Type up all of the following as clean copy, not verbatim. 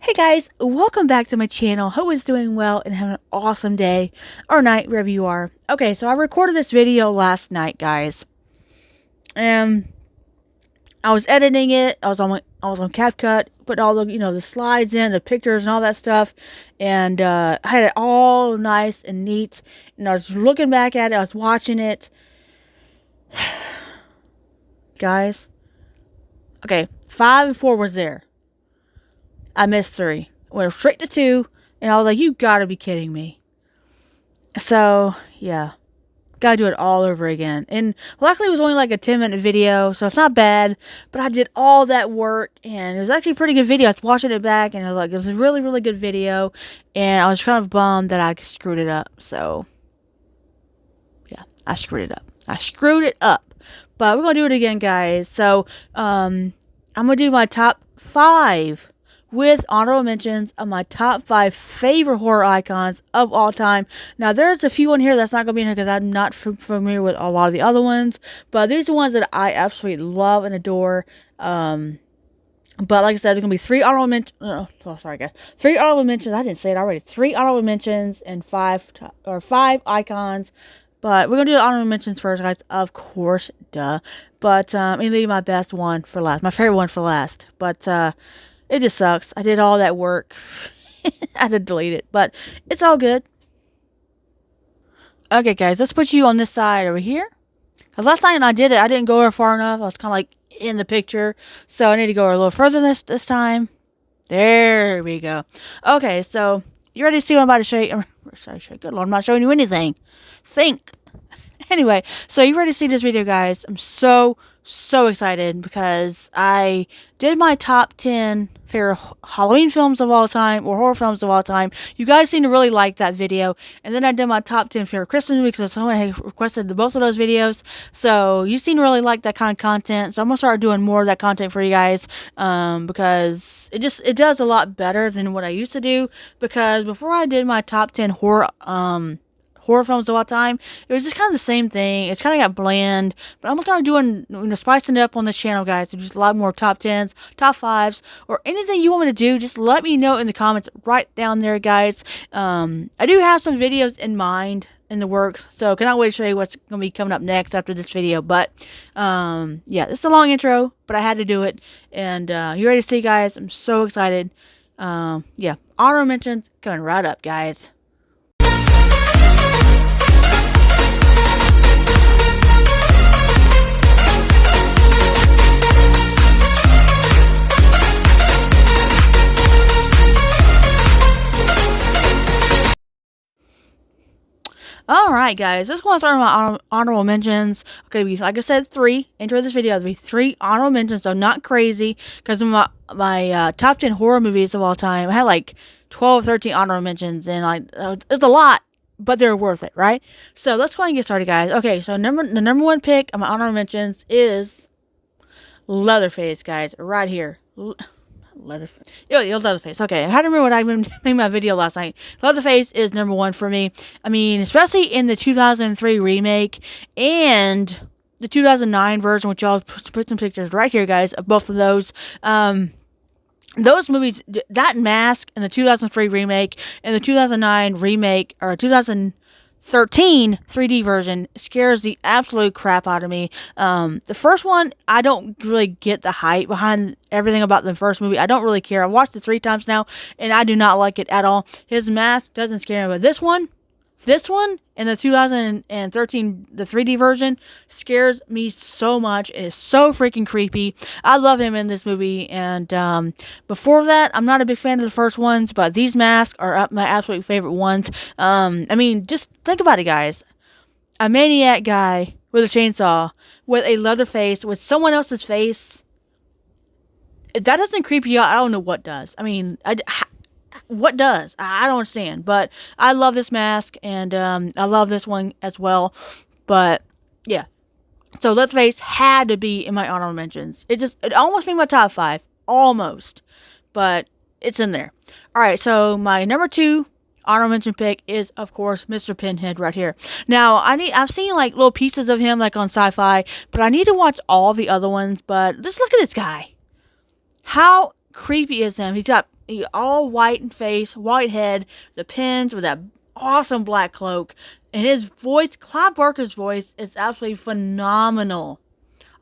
Hey guys, welcome back to my channel. Hope it's doing well and having an awesome day or night wherever you are. Okay, so I recorded this video last night, guys. And I was editing it. I was on CapCut, putting all the the slides in, the pictures and all that stuff. And I had it all nice and neat. And I was looking back at it, I was watching it. Guys. Okay, 5 and 4 was there. I missed 3. Went straight to 2, and I was like, you gotta be kidding me. So, yeah. Gotta do it all over again. And luckily it was only like a 10-minute video, so it's not bad. But I did all that work, and it was actually a pretty good video. I was watching it back, and I was like, it was a really, really good video. And I was kind of bummed that I screwed it up. So, yeah, I screwed it up. I screwed it up. But we're gonna do it again, guys. So, I'm gonna do my top 5 with honorable mentions of my top 5 favorite horror icons of all time. Now, there's a few on here that's not going to be in here because I'm not familiar with a lot of the other ones. But these are ones that I absolutely love and adore. But like I said, there's going to be 3 honorable mentions. Oh, sorry, guys. 3 honorable mentions. I didn't say it already. 3 honorable mentions and 5 icons. But we're going to do the honorable mentions first, guys. Of course, duh. But I'm going to leave my best one for last. My favorite one for last. But, it just sucks. I did all that work. I had to delete it, but it's all good. Okay, guys, let's put you on this side over here. Because last time I did it, I didn't go far enough. I was kind of like in the picture. So I need to go a little further this time. There we go. Okay, so you ready to see what I'm about to show you? Sorry, good Lord, I'm not showing you anything. Think. Anyway, so you ready to see this video, guys? I'm so excited because I did my top 10 favorite Halloween films of all time or horror films of all time. You guys seem to really like that video. And then I did my top 10 favorite Christmas movies because someone had requested both of those videos. So you seem to really like that kind of content. So I'm going to start doing more of that content for you guys because it does a lot better than what I used to do. Because before I did my top 10 horror films of all time, it was just kind of the same thing. It's kind of got bland, but I'm gonna start doing, spicing it up on this channel, guys. So just a lot more top 10s, top 5s, or anything you want me to do. Just let me know in the comments right down there, guys. I do have some videos in mind in the works, so cannot wait to show you what's gonna be coming up next after this video. But yeah, this is a long intro, but I had to do it. And you ready to see, guys? I'm so excited. Yeah, honorable mentions coming right up, guys. Alright, guys, let's go and start with my honorable mentions. Okay, like I said, 3. Enter this video, there'll be 3 honorable mentions, so not crazy, because of my top 10 horror movies of all time. I had like 12, 13 honorable mentions, and like it's a lot, but they're worth it, right? So let's go ahead and get started, guys. Okay, so the number 1 pick of my honorable mentions is Leatherface, guys, right here. Leatherface. Leatherface. Okay, I had to remember what I made my video last night. Leatherface is number 1 for me. I mean, especially in the 2003 remake and the 2009 version, which I'll put some pictures right here, guys, of both of those. Those movies, that mask in the 2003 remake and the 2009 remake, or 2013 3D version, scares the absolute crap out of me. The first one, I don't really get the hype behind everything about the first movie. I don't really care. I've watched it 3 times now, and I do not like it at all. His mask doesn't scare me, but this one, and the 2013, the 3D version, scares me so much. It is so freaking creepy. I love him in this movie, and before that, I'm not a big fan of the first ones, but these masks are my absolute favorite ones. I mean, just think about it, guys. A maniac guy with a chainsaw, with a leather face, with someone else's face. If that doesn't creep you out, I don't know what does. I mean, what does? I don't understand, but I love this mask, and I love this one as well. But yeah, so Leatherface had to be in my honorable mentions. It almost made my top 5, almost, but it's in there. All right, so my number 2 honorable mention pick is, of course, Mr. Pinhead right here. Now I've seen like little pieces of him like on Sci-Fi, but I need to watch all the other ones. But just look at this guy. How creepy is him? He all white in face, white head, the pins with that awesome black cloak. And his voice, Clive Barker's voice, is absolutely phenomenal.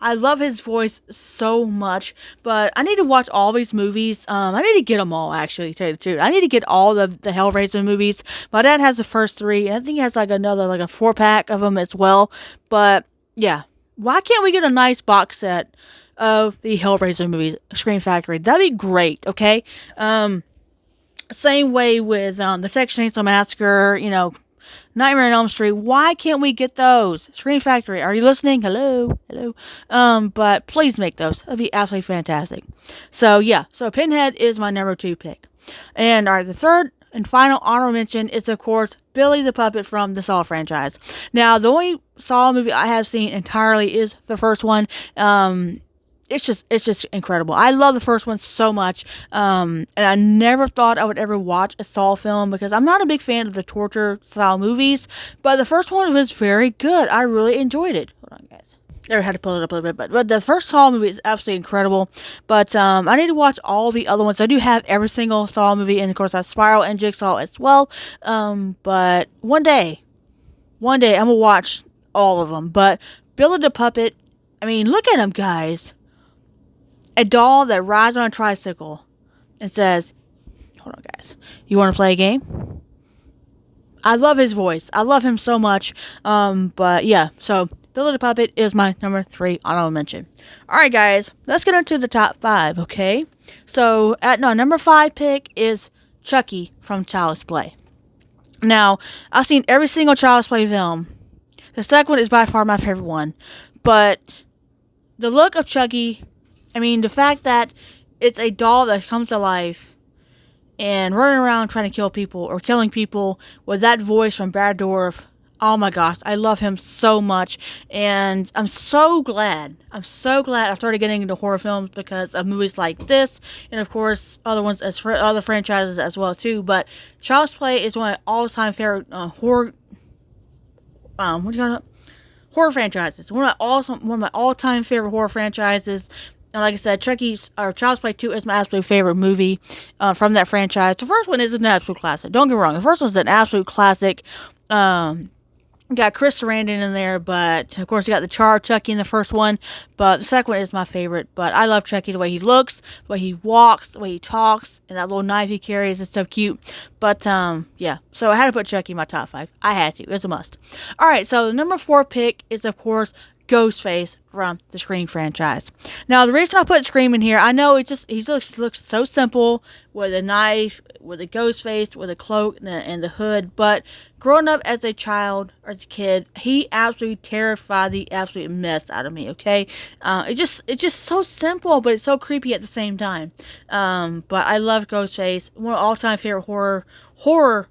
I love his voice so much, but I need to watch all these movies. I need to get them all, actually, to tell you the truth. I need to get all the Hellraiser movies. My dad has the first 3, and I think he has like another, like a 4-pack of them as well. But, yeah. Why can't we get a nice box set of the Hellraiser movies, Scream Factory? That'd be great, okay? Same way with the Texas Chainsaw Massacre, Nightmare on Elm Street. Why can't we get those? Scream Factory, are you listening? Hello? But please make those. That'd be absolutely fantastic. So, yeah. So, Pinhead is my number 2 pick. And, alright, the third and final honorable mention is, of course, Billy the Puppet from the Saw franchise. Now, the only Saw movie I have seen entirely is the first one. It's just incredible. I love the first one so much. And I never thought I would ever watch a Saw film because I'm not a big fan of the torture style movies. But the first one was very good. I really enjoyed it. Hold on, guys. I had to pull it up a little bit. But the first Saw movie is absolutely incredible. But I need to watch all the other ones. I do have every single Saw movie. And, of course, I have Spiral and Jigsaw as well. But one day I'm going to watch all of them. But Billy the Puppet, I mean, look at him, guys. A doll that rides on a tricycle and says, hold on, guys, you want to play a game? I love his voice. I love him so much. But yeah, so Billy the Puppet is my number 3 honorable mention. Alright, guys, let's get into the top 5, okay? So, number 5 pick is Chucky from Child's Play. Now, I've seen every single Child's Play film. The second one is by far my favorite one. But the look of Chucky, I mean, the fact that it's a doll that comes to life and running around trying to kill people or killing people with that voice from Brad Dourif. Oh my gosh, I love him so much. And I'm so glad I started getting into horror films because of movies like this. And of course, other ones, other franchises as well too. But Child's Play is one of my all-time favorite horror franchises. One of my all-time favorite horror franchises. And like I said, Child's Play 2 is my absolute favorite movie from that franchise. The first one is an absolute classic. Don't get me wrong. The first one's an absolute classic. Got Chris Sarandon in there, but of course you got the Char Chucky in the first one. But the second one is my favorite. But I love Chucky, the way he looks, the way he walks, the way he talks, and that little knife he carries is so cute. But yeah, so I had to put Chucky in my top 5. I had to. It's a must. Alright, so the number 4 pick is, of course, Ghostface from the Scream franchise. Now, the reason I put Scream in here, I know he looks so simple with a knife, with a ghost face, with a cloak and the hood. But growing up as a child or as a kid, he absolutely terrified the absolute mess out of me. Okay, it's just so simple, but it's so creepy at the same time. But I love Ghostface, one of my all-time favorite horror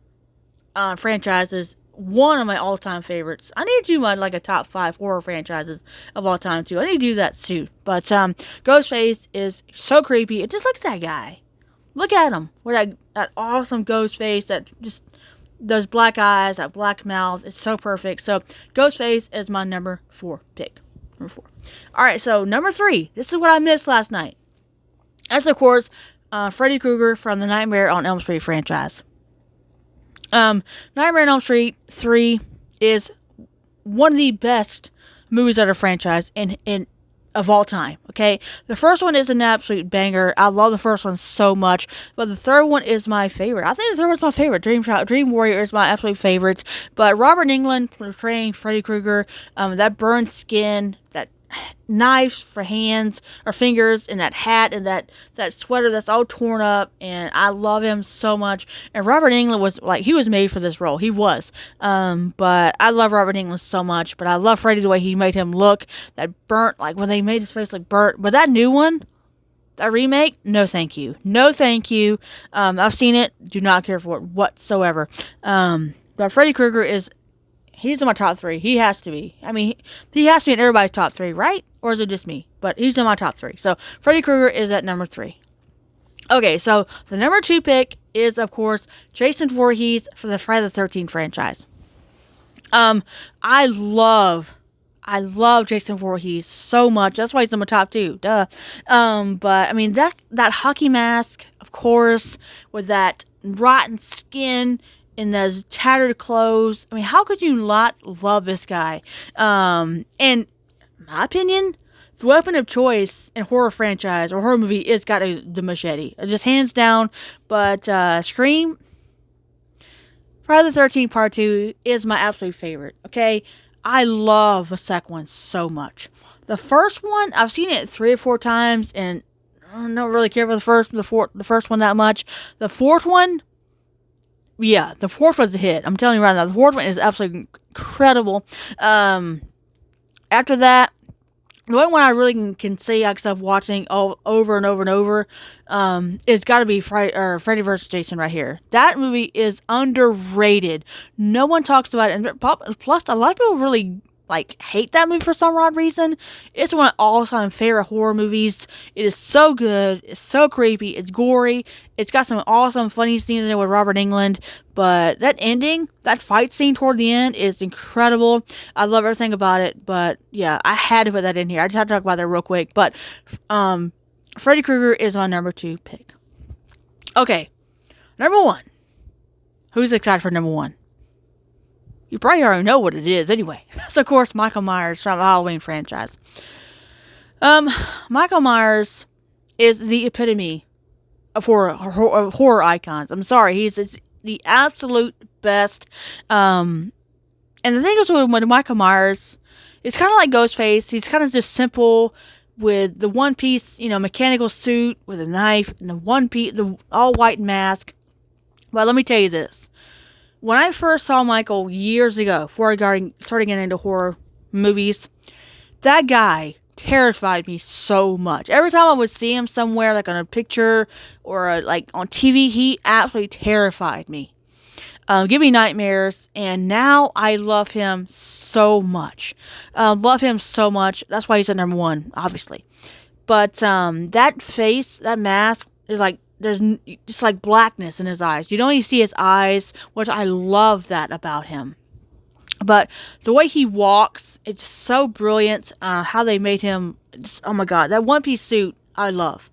franchises. One of my all-time favorites. I need to do a top 5 horror franchises of all time too. I need to do that too. But Ghostface is so creepy. Just look at that guy. Look at him with that awesome ghost face. That just those black eyes, that black mouth. It's so perfect. So Ghostface is my number 4 pick. Number 4. All right. So number 3. This is what I missed last night. That's of course Freddy Krueger from the Nightmare on Elm Street franchise. Nightmare on Elm Street 3 is one of the best movies out of franchise of all time, okay? The first one is an absolute banger. I love the first one so much, but the third one is my favorite. I think the third one's my favorite. Dream Warrior is my absolute favorite, but Robert Englund portraying Freddy Krueger, that burned skin, that knives for hands or fingers, and that hat and that sweater that's all torn up, and I love him so much. And Robert Englund he was made for this role. He was. But I love Robert Englund so much. But I love Freddy the way he made him look. That burnt, when they made his face look burnt. But that new one, that remake, no thank you. No thank you. I've seen it. Do not care for it whatsoever. But Freddy Krueger he's in my top 3. He has to be. I mean, he has to be in everybody's top 3, right? Or is it just me? But he's in my top 3. So, Freddy Krueger is at number 3. Okay, so the number 2 pick is, of course, Jason Voorhees for the Friday the 13th franchise. I love I love Jason Voorhees so much. That's why he's in my top 2. Duh. But I mean that hockey mask, of course, with that rotten skin and those tattered clothes. I mean, how could you not love this guy? And in my opinion, the weapon of choice in horror franchise or horror movie is got the machete, just hands down. But Scream, Friday the 13th Part 2 is my absolute favorite. Okay, I love the second one so much. The first one, I've seen it 3 or 4 times, and I don't really care for the first one that much. The fourth one, yeah, the fourth was a hit. I'm telling you right now, the fourth one is absolutely incredible. After that, the only one I really can see, because I'm watching over and over and over, is got to be Freddy vs. Jason right here. That movie is underrated. No one talks about it, and plus a lot of people really hate that movie for some odd reason. It's one of all-time favorite horror movies. It is so good. It's so creepy. It's gory. It's got some awesome funny scenes in there with Robert Englund. But that ending, that fight scene toward the end is incredible. I love everything about it. But yeah, I had to put that in here. I just had to talk about that real quick. But Freddy Krueger is my number 2 pick. Okay, number 1. Who's excited for number 1? You probably already know what it is anyway. It's, of course, Michael Myers from the Halloween franchise. Michael Myers is the epitome of horror icons. I'm sorry, he's the absolute best. And the thing is with Michael Myers, it's kind of like Ghostface. He's kind of just simple with the one piece, mechanical suit with a knife and the all white mask. But let me tell you this. When I first saw Michael years ago, before I started getting into horror movies, that guy terrified me so much. Every time I would see him somewhere, like on a picture or on TV, he absolutely terrified me. Give me nightmares, and now I love him so much. Love him so much. That's why he's at number 1, obviously. But that face, that mask, is there's just blackness in his eyes. You don't even see his eyes, which I love that about him. But the way he walks, it's so brilliant. How they made him, oh my god, that one-piece suit, I love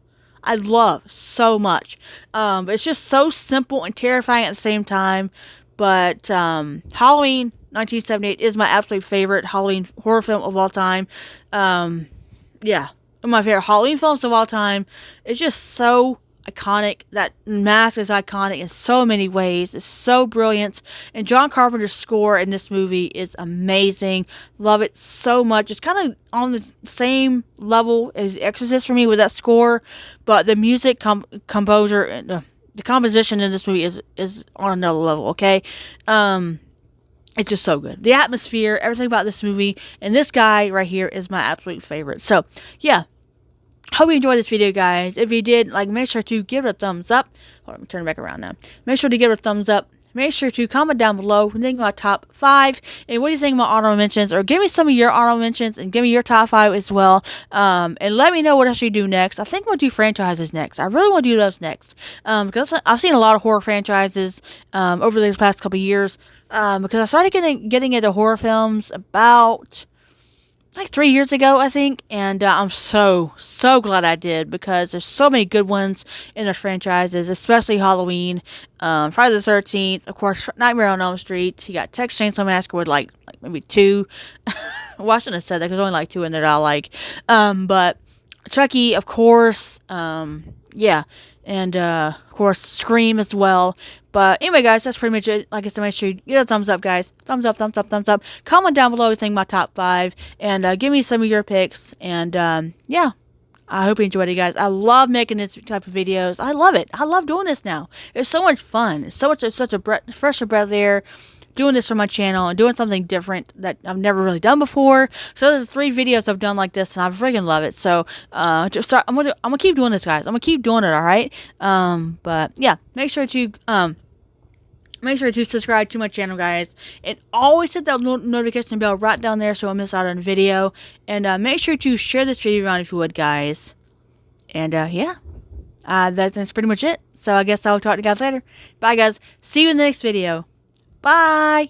so much. It's just so simple and terrifying at the same time. But Halloween 1978 is my absolute favorite Halloween horror film of all time. Yeah, my favorite Halloween films of all time. It's just so iconic. That mask is iconic in so many ways. It's so brilliant. And John Carpenter's score in this movie is amazing. Love it so much. It's kind of on the same level as Exorcist for me with that score, but the music composure and the composition in this movie is on another level. Okay, it's just so good. The atmosphere, everything about this movie, and this guy right here is my absolute favorite. So yeah. Hope you enjoyed this video, guys. If you did, make sure to give it a thumbs up. Hold on, let me turn it back around now. Make sure to give it a thumbs up. Make sure to comment down below what you think about top 5 and what do you think about honorable mentions, or give me some of your honorable mentions and give me your top 5 as well. And let me know what else you do next. I think we'll do franchises next. I really want to do those next because I've seen a lot of horror franchises over the past couple years because I started getting into horror films about 3 years ago, I think, and I'm so glad I did, because there's so many good ones in those franchises, especially Halloween, Friday the 13th, of course, Nightmare on Elm Street. You got Texas Chainsaw Massacre with maybe 2. Well, I shouldn't have said that, because there's only 2 in there that I like. But Chucky, of course, yeah, and of course Scream as well. But anyway, guys, that's pretty much it. Like I said, make sure you give it a thumbs up, guys. Thumbs up, thumbs up, thumbs up. Comment down below what you think about top 5, and give me some of your picks. And yeah, I hope you enjoyed it, guys. I love making this type of videos. I love it. I love doing this now. It's so much fun. It's such a fresh breath of air doing this for my channel and doing something different that I've never really done before. So there's 3 videos I've done like this, and I freaking love it. So I'm gonna keep doing this, guys. I'm gonna keep doing it. All right. But yeah, make sure to subscribe to my channel, guys, and always hit that notification bell right down there so I don't miss out on a video. And make sure to share this video around if you would, guys. And yeah, that's pretty much it. So I guess I'll talk to you guys later. Bye, guys. See you in the next video. Bye.